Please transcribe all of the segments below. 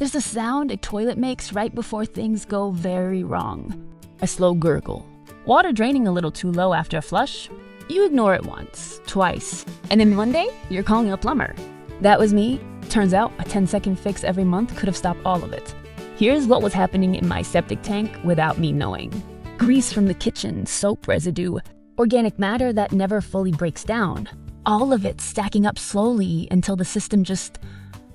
There's a sound a toilet makes right before things go very wrong. A slow gurgle. Water draining a little too low after a flush? You ignore it once, twice, and then one day, you're calling a plumber. That was me. Turns out a 10-second fix every month could have stopped all of it. Here's what was happening in my septic tank without me knowing. Grease from the kitchen, soap residue, organic matter that never fully breaks down. All of it stacking up slowly until the system just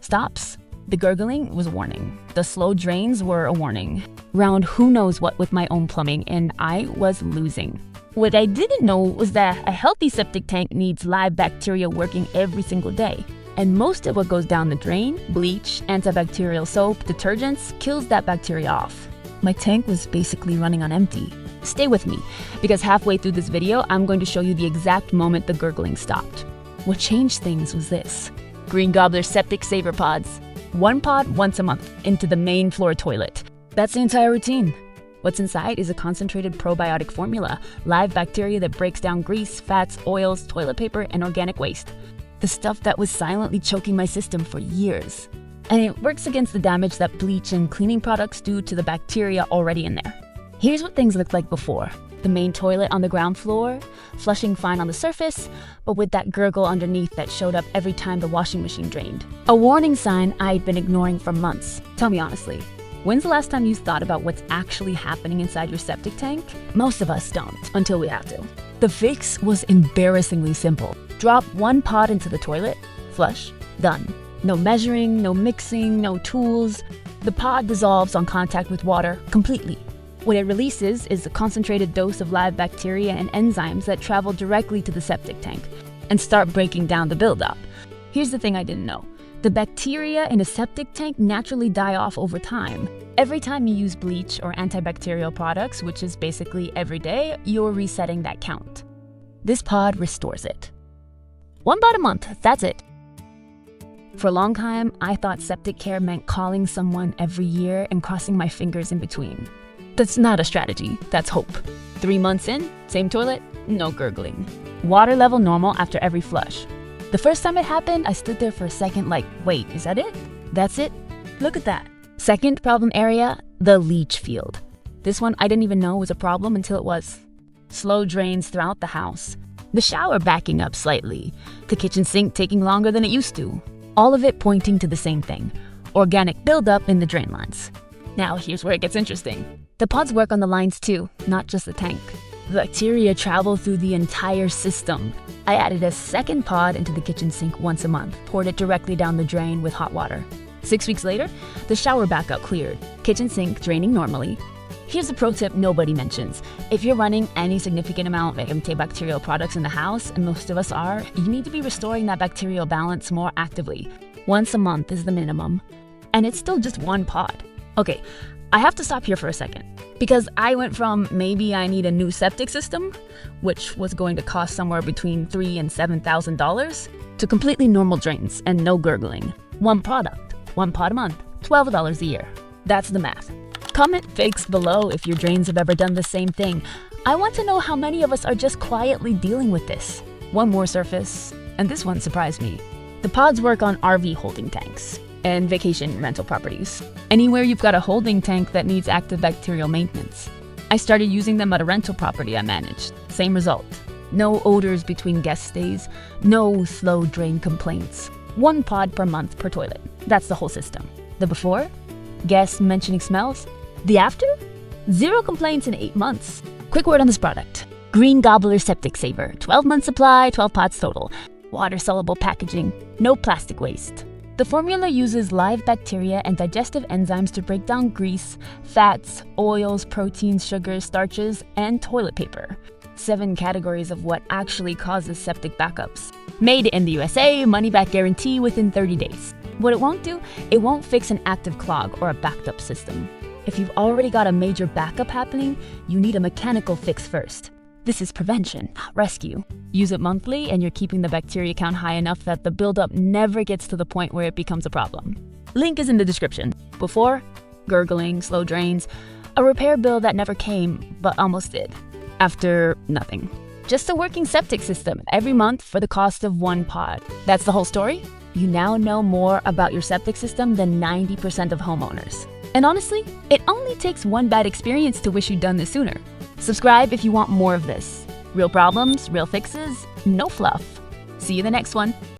stops. The gurgling was a warning. The slow drains were a warning. Round who knows what with my own plumbing, and I was losing. What I didn't know was that a healthy septic tank needs live bacteria working every single day. And most of what goes down the drain, bleach, antibacterial soap, detergents, kills that bacteria off. My tank was basically running on empty. Stay with me, because halfway through this video, I'm going to show you the exact moment the gurgling stopped. What changed things was this. Green Gobbler Septic Saver Pods. 1 pod once a month into the main floor toilet. That's the entire routine. What's inside is a concentrated probiotic formula, live bacteria that breaks down grease, fats, oils, toilet paper, and organic waste. The stuff that was silently choking my system for years. And it works against the damage that bleach and cleaning products do to the bacteria already in there. Here's what things looked like before. The main toilet on the ground floor, flushing fine on the surface, but with that gurgle underneath that showed up every time the washing machine drained. A warning sign I'd been ignoring for months. Tell me honestly, when's the last time you thought about what's actually happening inside your septic tank? Most of us don't, until we have to. The fix was embarrassingly simple. Drop 1 pod into the toilet, flush, done. No measuring, no mixing, no tools. The pod dissolves on contact with water completely. What it releases is a concentrated dose of live bacteria and enzymes that travel directly to the septic tank and start breaking down the buildup. Here's the thing I didn't know. The bacteria in a septic tank naturally die off over time. Every time you use bleach or antibacterial products, which is basically every day, you're resetting that count. This pod restores it. 1 pod a month, that's it. For a long time, I thought septic care meant calling someone every year and crossing my fingers in between. That's not a strategy, that's hope. 3 months in, same toilet, no gurgling. Water level normal after every flush. The first time it happened, I stood there for a second like, wait, is that it? That's it? Look at that. Second problem area, the leach field. This one I didn't even know was a problem until it was. Slow drains throughout the house. The shower backing up slightly. The kitchen sink taking longer than it used to. All of it pointing to the same thing. Organic buildup in the drain lines. Now here's where it gets interesting. The pods work on the lines too, not just the tank. The bacteria travel through the entire system. I added a second pod into the kitchen sink once a month, poured it directly down the drain with hot water. 6 weeks later, the shower backup cleared, kitchen sink draining normally. Here's a pro tip nobody mentions. If you're running any significant amount of antibacterial products in the house, and most of us are, you need to be restoring that bacterial balance more actively. Once a month is the minimum. And it's still just 1 pod. Okay, I have to stop here for a second, because I went from maybe I need a new septic system, which was going to cost somewhere between $3,000 and $7,000, to completely normal drains and no gurgling. 1 product, 1 pod a month, $12 a year. That's the math. Comment fakes below if your drains have ever done the same thing. I want to know how many of us are just quietly dealing with this. One more surface, and this one surprised me. The pods work on RV holding tanks and vacation rental properties. Anywhere you've got a holding tank that needs active bacterial maintenance. I started using them at a rental property I managed. Same result. No odors between guest stays, no slow drain complaints. 1 pod per month per toilet. That's the whole system. The before? Guests mentioning smells. The after? 0 complaints in 8 months. Quick word on this product. Green Gobbler Septic Saver. 12-month supply, 12 pods total. Water-soluble packaging. No plastic waste. The formula uses live bacteria and digestive enzymes to break down grease, fats, oils, proteins, sugars, starches, and toilet paper. 7 categories of what actually causes septic backups. Made in the USA, money-back guarantee within 30 days. What it won't do, it won't fix an active clog or a backed-up system. If you've already got a major backup happening, you need a mechanical fix first. This is prevention, not rescue. Use it monthly and you're keeping the bacteria count high enough that the buildup never gets to the point where it becomes a problem. Link is in the description. Before, gurgling, slow drains, a repair bill that never came, but almost did. After, nothing. Just a working septic system every month for the cost of 1 pod. That's the whole story? you now know more about your septic system than 90% of homeowners. And honestly, it only takes one bad experience to wish you'd done this sooner. Subscribe if you want more of this. Real problems, real fixes, no fluff. See you in the next one.